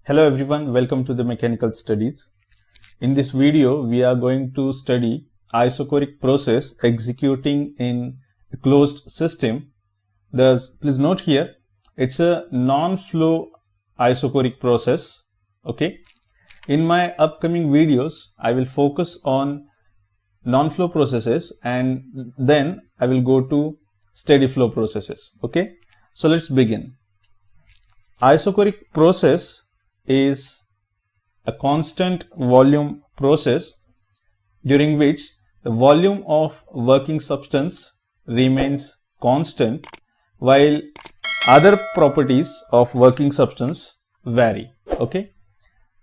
Hello everyone, welcome to the Mechanical Studies. In this video, we are going to study isochoric process executing in a closed system. Thus, please note here, it's a non-flow isochoric process. Okay. In my upcoming videos, I will focus on non-flow processes and then I will go to steady flow processes. Okay. So let's begin. Isochoric process is a constant volume process during which the volume of working substance remains constant while other properties of working substance vary. Okay.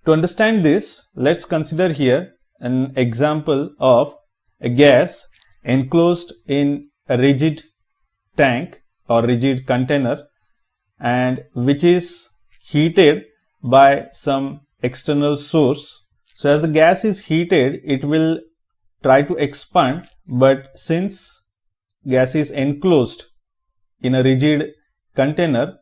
To understand this, let's consider here an example of a gas enclosed in a rigid tank or rigid container and which is heated by some external source. So as the gas is heated, it will try to expand, but since gas is enclosed in a rigid container,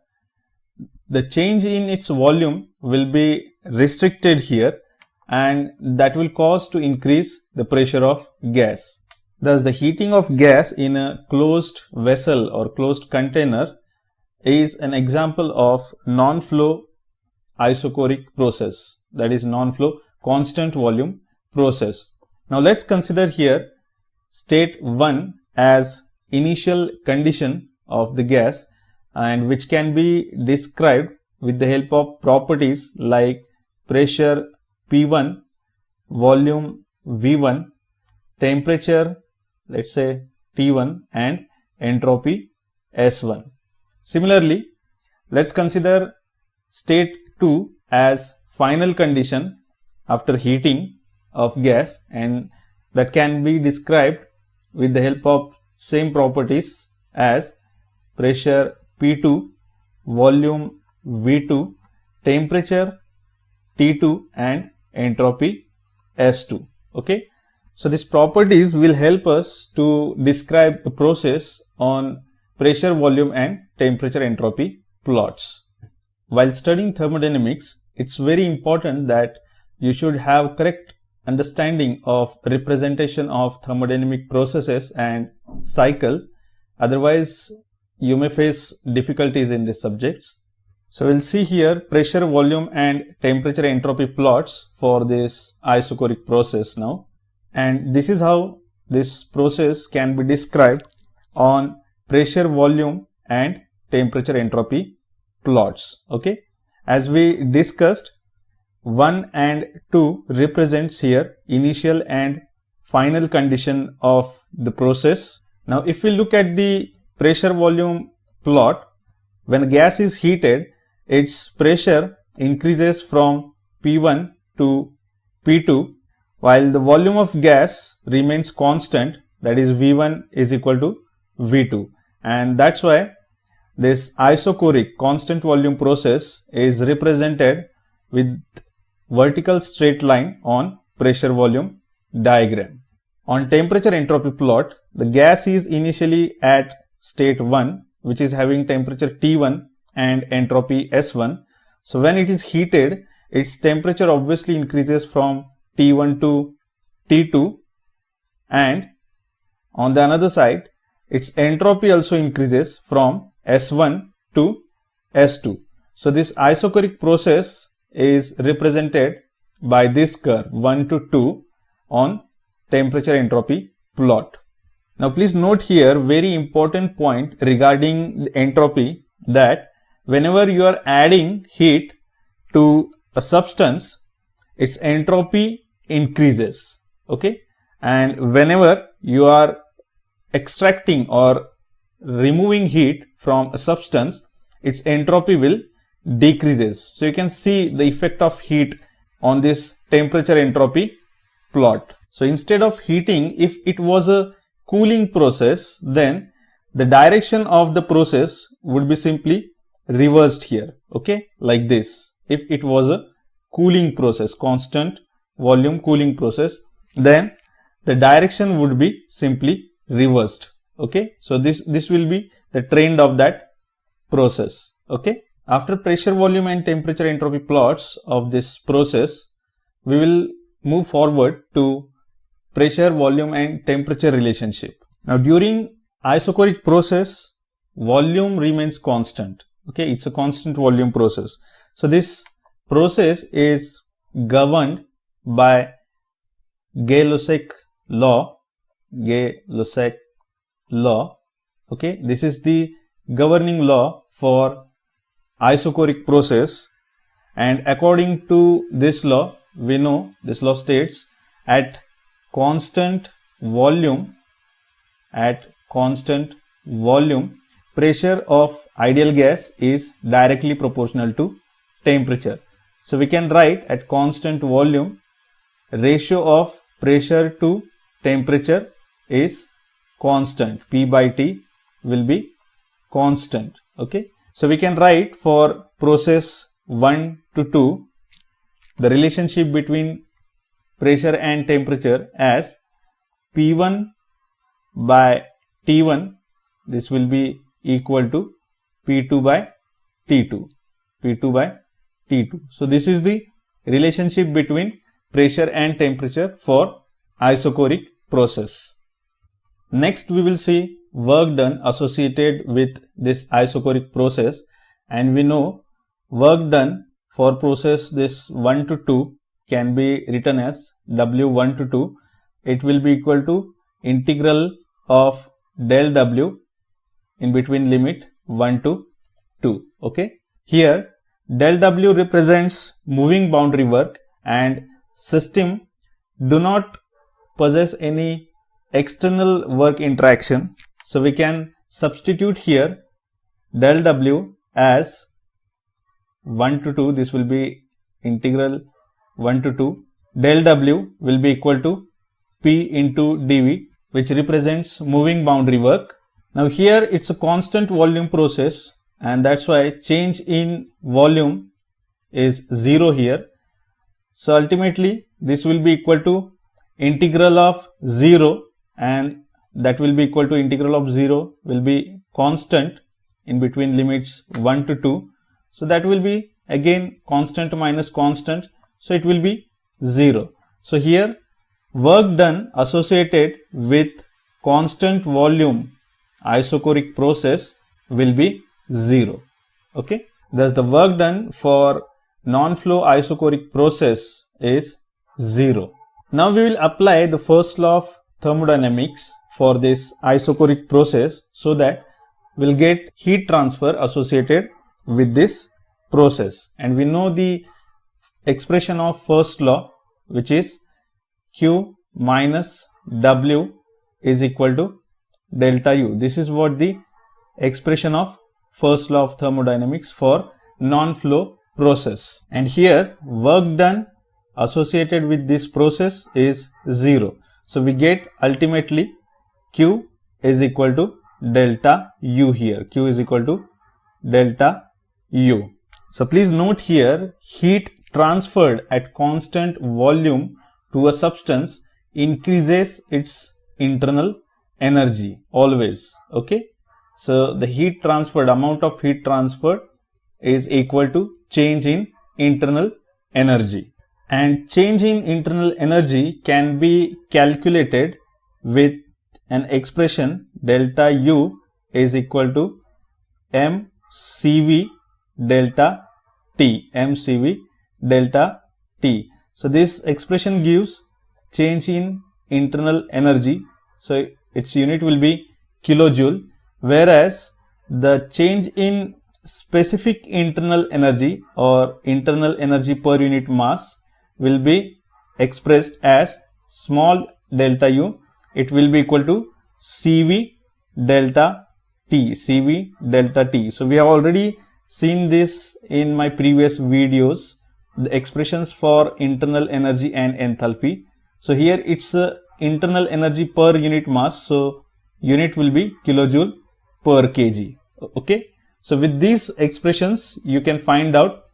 the change in its volume will be restricted here and that will cause to increase the pressure of gas. Thus, the heating of gas in a closed vessel or closed container is an example of non-flow isochoric process, that is non-flow constant volume process. Now let's consider here state 1 as initial condition of the gas and which can be described with the help of properties like pressure P1, volume V1, temperature let's say T1 and entropy S1. Similarly, let's consider state 2 as final condition after heating of gas and that can be described with the help of same properties as pressure P2, volume V2, temperature T2 and entropy S2. Okay. So these properties will help us to describe a process on pressure, volume and temperature entropy plots. While studying thermodynamics, it's very important that you should have correct understanding of representation of thermodynamic processes and cycle. Otherwise, you may face difficulties in these subjects. So we'll see here pressure, volume and temperature entropy plots for this isochoric process now. And this is how this process can be described on pressure, volume and temperature entropy plots. Okay. As we discussed, 1 and 2 represents here initial and final condition of the process. Now if we look at the pressure volume plot, when gas is heated, its pressure increases from P1 to P2 while the volume of gas remains constant, that is V1 is equal to V2, and that's why this isochoric constant volume process is represented with vertical straight line on pressure volume diagram. On temperature entropy plot, the gas is initially at state 1 which is having temperature T1 and entropy S1. So when it is heated, its temperature obviously increases from T1 to T2 and on the another side, its entropy also increases from S1 to S2. So this isochoric process is represented by this curve 1 to 2 on temperature entropy plot. Now please note here very important point regarding the entropy, that whenever you are adding heat to a substance, its entropy increases. Okay. And whenever you are extracting or removing heat from a substance, its entropy will decreases. So you can see the effect of heat on this temperature entropy plot. So instead of heating, if it was a cooling process, then the direction of the process would be simply reversed here. Okay, like this. If it was a cooling process, constant volume cooling process, then the direction would be simply reversed. Okay, so this will be the trend of that process. Okay, After pressure, volume and temperature entropy plots of this process, we will move forward to pressure, volume and temperature relationship. Now during isochoric process, volume remains constant. Okay, it's a constant volume process. So this process is governed by Gay-Lussac law. Gay-Lussac law. Okay, this is the governing law for isochoric process, and according to this law, we know this law states at constant volume, pressure of ideal gas is directly proportional to temperature. So we can write at constant volume, ratio of pressure to temperature is constant. P by T will be constant. Okay. So we can write for process 1 to 2 the relationship between pressure and temperature as P1 by T1. This will be equal to P2 by T2. P2 by T2. So this is the relationship between pressure and temperature for isochoric process. Next we will see work done associated with this isochoric process, and we know work done for process this 1 to 2 can be written as W1 to 2. It will be equal to integral of del W in between limit 1 to 2. Okay. Here del W represents moving boundary work, and system do not possess any external work interaction. So we can substitute here del W as 1 to 2. This will be integral 1 to 2. Del W will be equal to P into dV, which represents moving boundary work. Now here it's a constant volume process, and that's why change in volume is 0 here. So ultimately this will be equal to integral of 0, and that will be equal to integral of 0 will be constant in between limits 1 to 2. So that will be again constant minus constant. So it will be 0. So here work done associated with constant volume isochoric process will be 0. Okay. Thus the work done for non-flow isochoric process is 0. Now we will apply the first law of thermodynamics for this isochoric process, so that we'll get heat transfer associated with this process. And we know the expression of first law, which is Q minus W is equal to delta U. This is what the expression of first law of thermodynamics for non-flow process. And here work done associated with this process is 0. So we get ultimately Q is equal to delta U here. Q is equal to delta U. So please note here, heat transferred at constant volume to a substance increases its internal energy always. Okay. So the heat transferred, amount of heat transferred is equal to change in internal energy. And change in internal energy can be calculated with an expression delta U is equal to mCV delta T. mCV delta T. So this expression gives change in internal energy. So its unit will be kilojoule, whereas the change in specific internal energy or internal energy per unit mass will be expressed as small delta U. It will be equal to CV delta T. CV delta T. So we have already seen this in my previous videos, the expressions for internal energy and enthalpy. So here it's internal energy per unit mass. So unit will be kilojoule per kg. Okay. So with these expressions, you can find out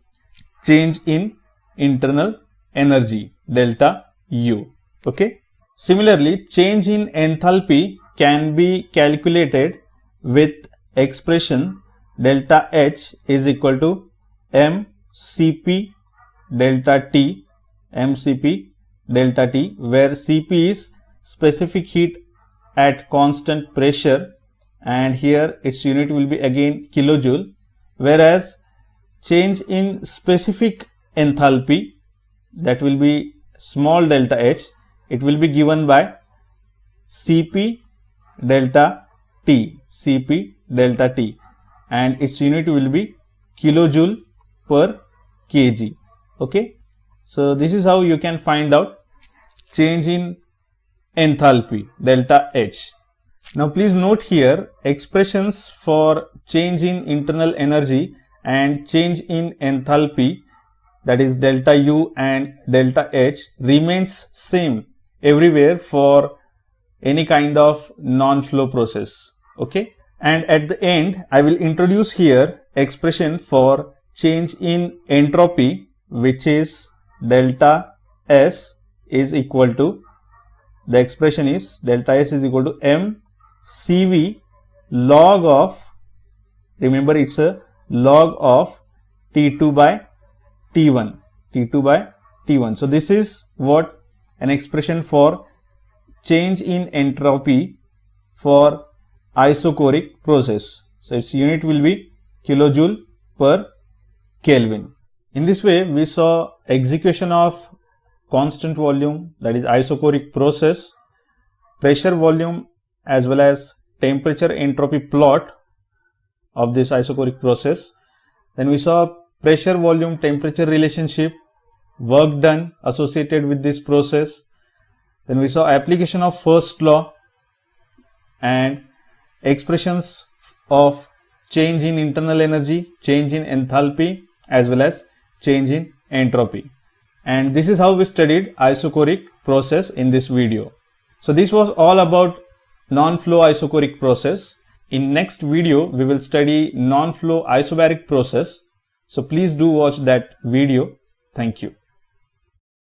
change in internal energy delta U. Okay. Similarly, change in enthalpy can be calculated with expression delta H is equal to mCp delta T, mCp delta T, where Cp is specific heat at constant pressure, and here its unit will be again kilojoule, whereas change in specific enthalpy, that will be small delta H, it will be given by Cp delta T, Cp delta T, and its unit will be kilojoule per kg. Okay, so this is how you can find out change in enthalpy delta H. Now please note here, expressions for change in internal energy and change in enthalpy, that is delta U and delta H, remains same everywhere for any kind of non-flow process. Okay, and at the end I will introduce here expression for change in entropy, which is delta S is equal to, the expression is delta S is equal to mCv log of, remember it's a log of T2 by T1, T2 by T1. So this is what an expression for change in entropy for isochoric process. So its unit will be kilojoule per Kelvin. In this way we saw execution of constant volume, that is isochoric process, pressure volume as well as temperature entropy plot of this isochoric process. Then we saw pressure volume temperature relationship, work done associated with this process. Then we saw application of first law and expressions of change in internal energy, change in enthalpy as well as change in entropy. And this is how we studied isochoric process in this video. So this was all about non-flow isochoric process. In next video we will study non-flow isobaric process. So please do watch that video. Thank you.